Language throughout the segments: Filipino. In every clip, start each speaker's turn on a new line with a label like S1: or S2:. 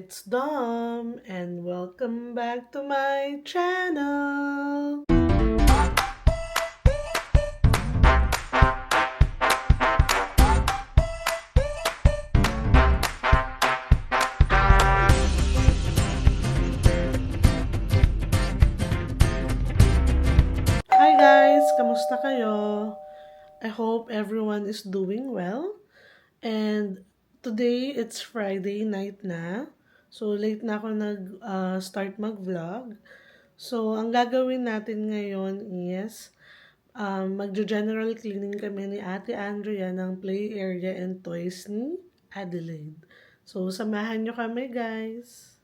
S1: it's Dom and welcome back to my channel. Hi guys, kamusta kayo? I hope everyone is doing well. And today it's Friday night na. So late na ako nag-start mag-vlog. So ang gagawin natin ngayon is magjo-general cleaning kami ni Ate Andrea ng play area and toys ni Adelaide. So samahan nyo kami guys.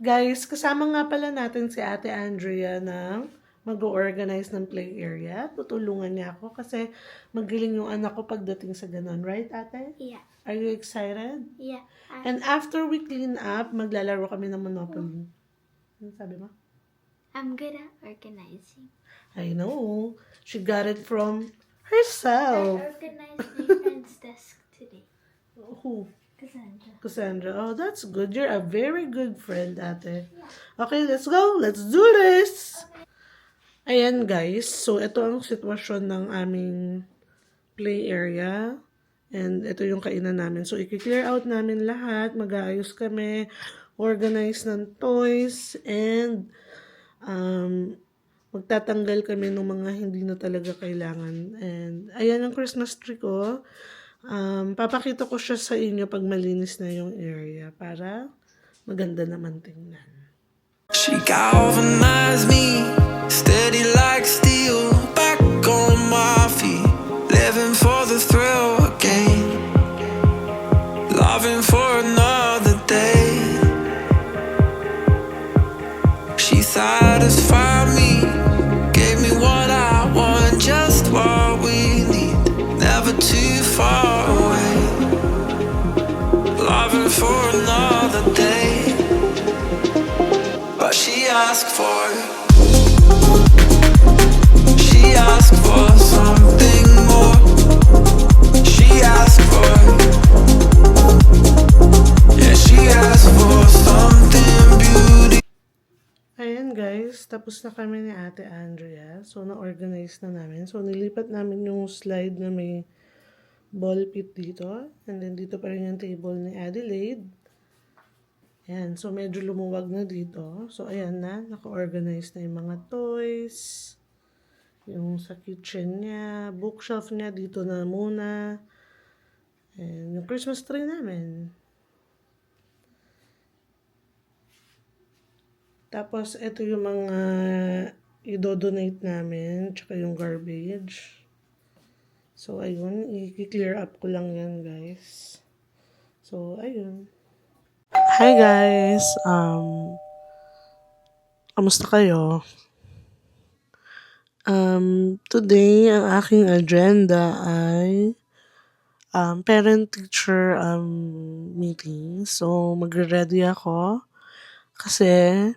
S1: Guys, kasama nga pala natin si Ate Andrea na mag-organize ng play area. Tutulungan niya ako kasi magiling yung anak ko pagdating sa ganun. Right, Ate?
S2: Yeah.
S1: Are you excited?
S2: Yeah.
S1: And after we clean up, maglalaro kami ng Monopoly. Ano sabi mo?
S2: I'm good at organizing.
S1: I know. She got it from
S2: I
S1: herself.
S2: organized my friend's desk today.
S1: Who?
S2: Cassandra.
S1: Cassandra. Oh, that's good. You're a very good friend, Ate. Okay, let's go. Let's do this. Ayan, guys. So, ito ang sitwasyon ng aming play area. And ito yung kainan namin. So, i-clear out namin lahat. Mag-aayos kami. Organize ng toys. And, magtatanggal kami ng mga hindi na talaga kailangan. And, ayan ang Christmas tree ko. Papakita ko siya sa inyo pag malinis na yung area para maganda naman tingnan.
S3: She galvanized me, steady like steel, back on my feet, living for the thrill again, loving for another day. She satisfied me, gave me what I want, just what we need, never too far away, loving for another day. But she asked for something more. She asked for, yeah, she asked for something beauty.
S1: Ayan guys, tapos na kami ni Ate Andrea. So, na-organize na namin. So, nilipat namin yung slide na may ball pit dito. And then, dito pa rin yung table ni Adelaide. Ayan, so medyo lumuwag na dito. So, ayan na, naka-organize na yung mga toys. Yung sa kitchen niya, bookshelf niya, dito na muna. And yung Christmas tree namin. Tapos, ito yung mga i-donate namin, tsaka yung garbage. So, ayun, i-clear up ko lang yan, guys. So, ayun. Hi guys, kamusta kayo? Today, ang aking agenda ay parent-teacher meeting. So, magre-ready ako kasi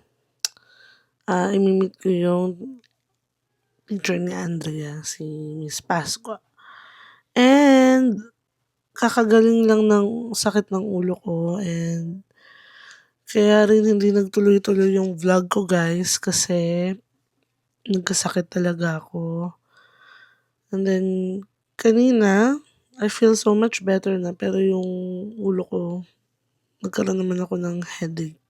S1: imimit ko yung teacher ni Andrea, si Miss Pascua. And, kakagaling lang ng sakit ng ulo ko and kaya rin hindi nagtuloy-tuloy yung vlog ko guys kasi nagkasakit talaga ako. And then, kanina, I feel so much better na pero yung ulo ko, nagkaroon naman ako ng headache.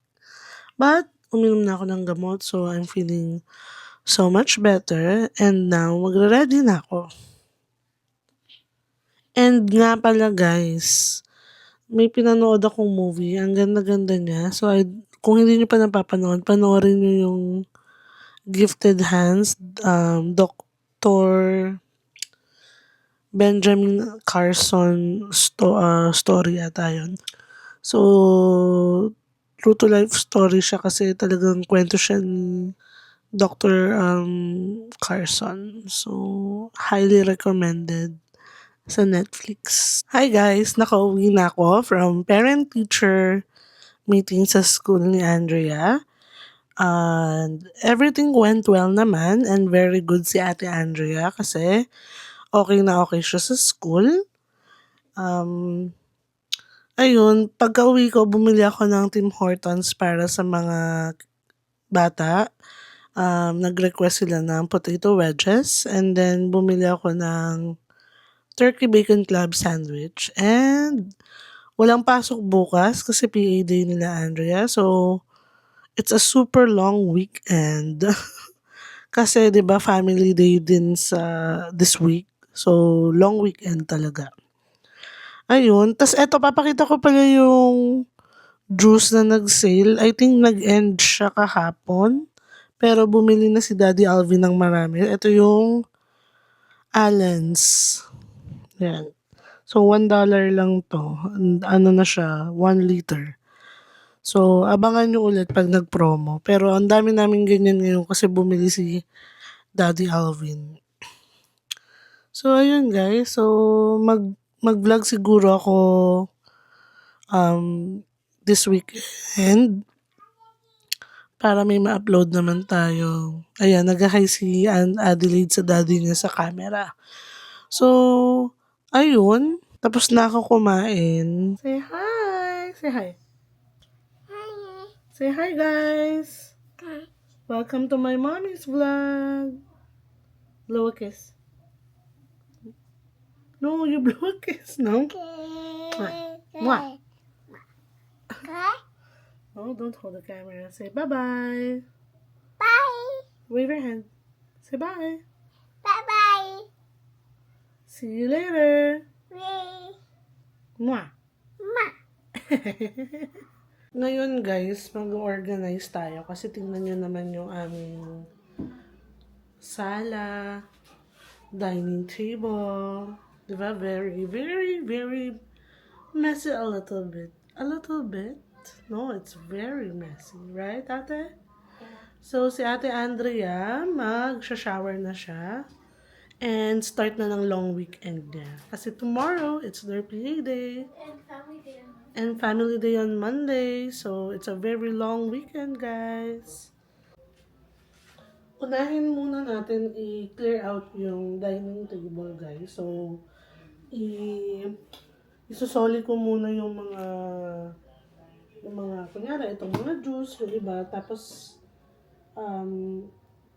S1: But, uminom na ako ng gamot so I'm feeling so much better and now magre-ready na ako. And nga pala guys, may pinanood akong movie. Ang ganda-ganda niya. So, kung hindi niyo pa napapanood, panoorin niyo yung Gifted Hands, Dr. Benjamin Carson story ata yun. So, true to life story siya kasi talagang kwento siya ni Dr. Carson. So, highly recommended sa Netflix. Hi guys! Nakauwi na ako from parent-teacher meeting sa school ni Andrea. And everything went well naman and very good si Ate Andrea kasi okay na okay siya sa school. ayun, pagka-uwi ko, bumili ako ng Tim Hortons para sa mga bata. Nag-request sila ng potato wedges and then bumili ako ng turkey bacon club sandwich and walang pasok bukas kasi PA day nila Andrea. So, it's a super long weekend. Kasi 'di ba family day din sa this week. So, long weekend talaga. Ayun, tas eto papakita ko pala yung juice na nag-sale. I think nag-end siya kahapon. Pero bumili na si Daddy Alvin ng marami. Ito yung Allen's. Yan. So, $1 lang to. Ano na siya, 1 liter. So, abangan nyo ulit pag nag-promo. Pero ang dami namin ganyan ngayon kasi bumili si Daddy Alvin. So, ayun guys. So, mag-vlog siguro ako this weekend para may ma-upload naman tayo. Ayan, nag-hi si Adelaide sa daddy niya sa camera. So, ayun. Tapos na ako kumain. Say hi! Say hi! Say hi, guys! Welcome to my mommy's vlog. Blow a kiss. No, you blow a kiss, no? Mwah. Oh, don't hold the camera. Say bye-bye.
S2: Bye.
S1: Wave your hand. Say bye.
S2: Bye-bye.
S1: See you later.
S2: Bye.
S1: Mwah.
S2: Ma.
S1: Ngayon guys, mag-organize tayo kasi tingnan nyo naman yung aming sala, dining table. Diba? Very, very, very messy a little bit. A little bit? No, it's very messy. Right, ate? So, si ate Andrea, mag-shower na siya. And start na ng long weekend niya. Kasi tomorrow, it's their PA day. And family day on Monday. So, it's a very long weekend, guys. Unahin muna natin i-clear out yung dining table, guys. So, isusoli ko muna yung mga kunyari, itong mga juice, yung iba. Tapos,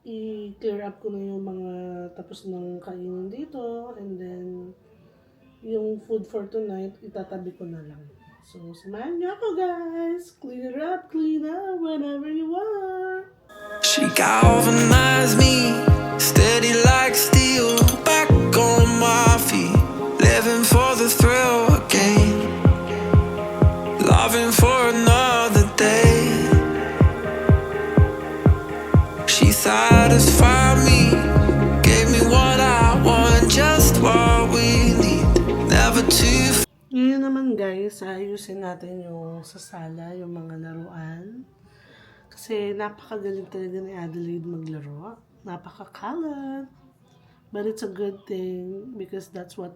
S1: i-clear up ko na yung mga tapos ng kainin dito. And then, yung food for tonight, itatabi ko na lang. So, samahan niyo ako, guys. Clean up whenever you are.
S3: She galvanized me, steady like steel, back on my feet, living for the thrill again, loving for another day. She satisfied me, gave me what I want, just what we need, never too
S1: Ngayon naman guys, ayusin natin yung sa sala, yung mga laruan. Kasi napakagaling talaga ni Adelaide maglaro. Napakakalat. But it's a good thing because that's what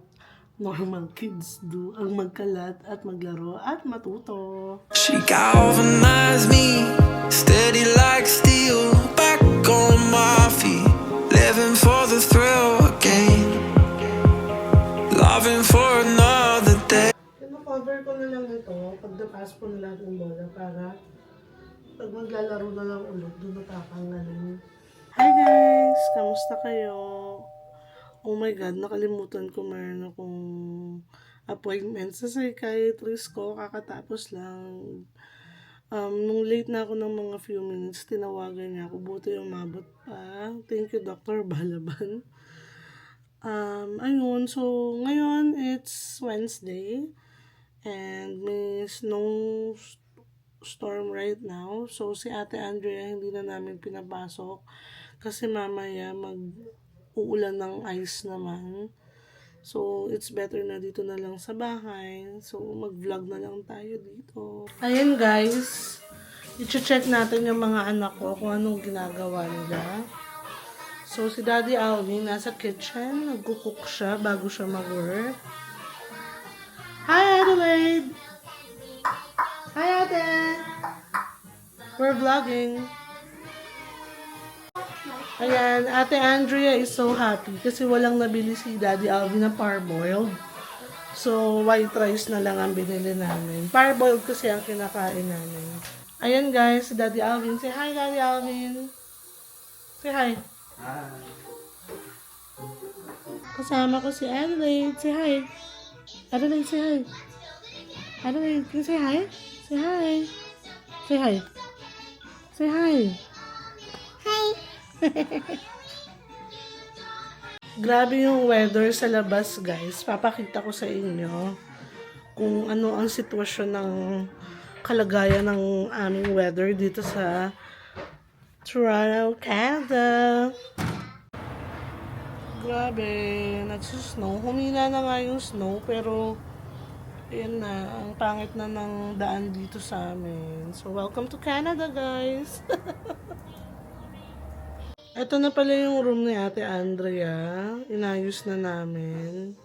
S1: normal kids do. Ang magkalat at maglaro at matuto.
S3: She galvanized me, steady like steel, back on my feet, living for the thrill again, loving for another day.
S1: Cover ko na lang ito pag napas ko na lang yung bola para pag maglalaro na lang ulit, doon napapanggaling. Hi guys! Kamusta kayo? Oh my God, nakalimutan ko meron akong appointment sa psychiatrist ko. Kakatapos lang. Nung late na ako ng mga few minutes, tinawagan niya ako. Buti umabot pa. Thank you, Dr. Balaban. Ayun. So, ngayon, it's Wednesday. And may snowstorm right now. So, si Ate Andrea hindi na namin pinapasok. Kasi mamaya mag-uulan ng ice naman. So, it's better na dito na lang sa bahay. So, mag-vlog na lang tayo dito. Ayan guys. I-check natin yung mga anak ko kung anong ginagawa nila. So, si Daddy Alvin nasa kitchen. Nagkukook siya bago siya mag-work. Hi, Adelaide! Hi, Ate! We're vlogging. Ayan, Ate Andrea is so happy kasi walang nabili si Daddy Alvin na parboiled. So, white rice na lang ang binili namin. Parboiled kasi ang kinakain namin. Ayan guys, si Daddy Alvin. Say hi, Daddy Alvin. Say hi. Kasama ko si Adelaide. Say hi. Adelaide, say hi. Adelaide, can you say hi? Say hi. Say hi. Say hi.
S2: Hi.
S1: Grabe yung weather sa labas, guys. Papakita ko sa inyo kung ano ang sitwasyon ng kalagayan ng aming weather dito sa Toronto, Canada. Grabe, nagsusnow. Humina na nga yung snow, pero ayan na, ang pangit na ng daan dito sa amin. So, welcome to Canada, guys! Ito na pala yung room ni Ate Andrea. Inayos na namin.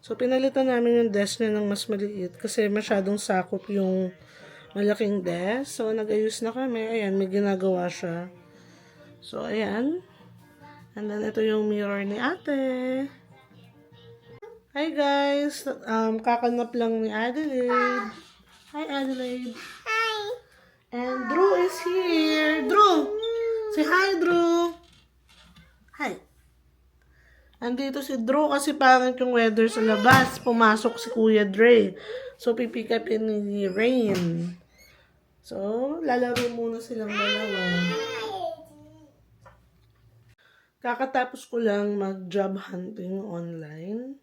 S1: So, pinalitan namin yung desk niya ng mas maliit kasi masyadong sakop yung malaking desk. So, nag-ayos na kami. Ayan, may ginagawa siya. So, ayan. And then, ito yung mirror ni Ate. Hi, guys! Kakanap lang ni Adelaide. Hi, Adelaide.
S2: Hi.
S1: And Drew is here. Drew! Say hi, Drew! Hi. Andito si Drew kasi pangit yung weather sa labas. Pumasok si Kuya Dre. So, pipick up ni Rain. So, lalaro muna silang dalawa. Kakatapos ko lang mag-job hunting online.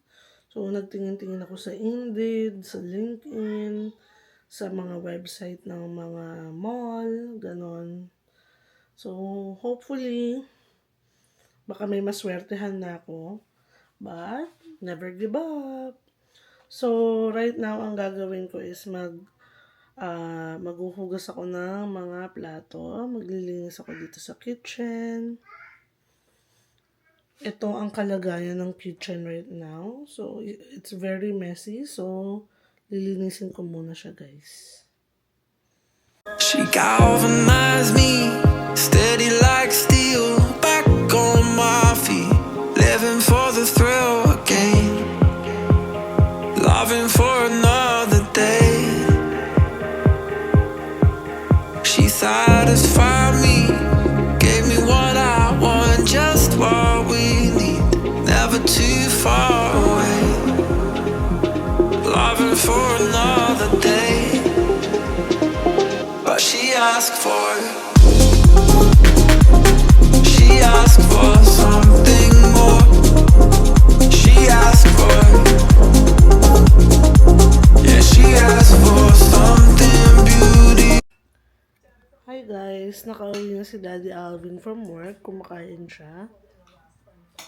S1: So, nagtingin-tingin ako sa Indeed, sa LinkedIn, sa mga website ng mga mall, ganon. So, hopefully, baka may maswertehan na ako. But, never give up. So, right now, ang gagawin ko is maghuhugas ako ng mga plato. Maglilinis ako dito sa kitchen. Ito ang kalagayan ng kitchen right now. So, it's very messy. So, lilinisin ko muna siya, guys.
S3: She galvanized me, steady like steel, back on my feet, living for the thrill again, loving for another day. She satisfied me, gave me what I want, just what we need, never too far away, loving for another day. But she asked for something more. She asked for, yeah, she asked for something beauty.
S1: Hi guys, nakauwi na si Daddy Alvin from work. Kumakain siya.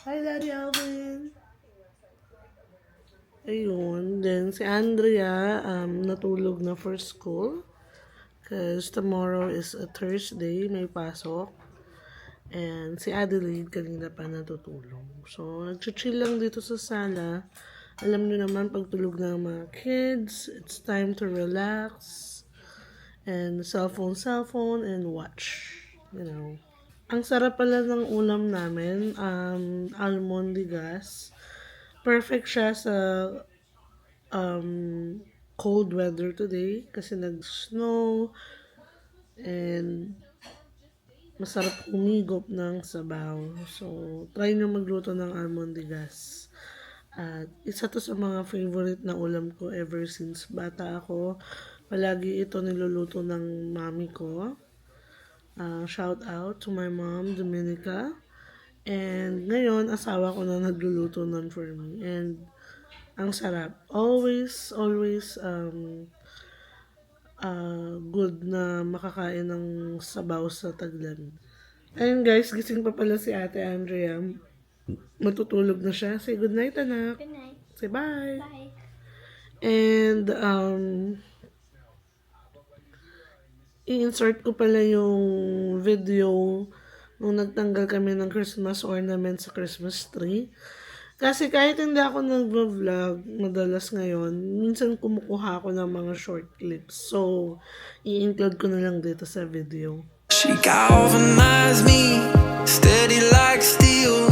S1: Hi Daddy Alvin! Ayun, then si Andrea natulog na for school. Because tomorrow is a Thursday, may pasok. And si Adelaide kanina pa natutulog. So, nag-chill lang dito sa sala. Alam niyo naman, pagtulog ng mga kids, it's time to relax. And cellphone, and watch. You know. Ang sarap pala ng ulam namin, almondigas. Perfect siya sa cold weather today kasi nag-snow and masarap humigop ng sabaw. So, try nyo magluto ng almondigas. At isa to sa mga favorite na ulam ko ever since bata ako. Palagi ito niluluto ng mami ko. Shout out to my mom, Dominica. And ngayon, asawa ko na nagluluto nun for me. And ang sarap. Always good na makakain ng sabaw sa taglamig. Ayun guys, gising pa pala si Ate Andrea. Matutulog na siya. Say good night, anak.
S2: Good night.
S1: Say bye.
S2: Bye.
S1: And i-insert ko pala yung video nung nagtanggal kami ng Christmas ornament sa Christmas tree. Kasi kahit hindi ako nag-vlog madalas ngayon, minsan kumukuha ako ng mga short clips. So, i-include ko na lang dito sa video.
S3: She galvanized me, steady like steel.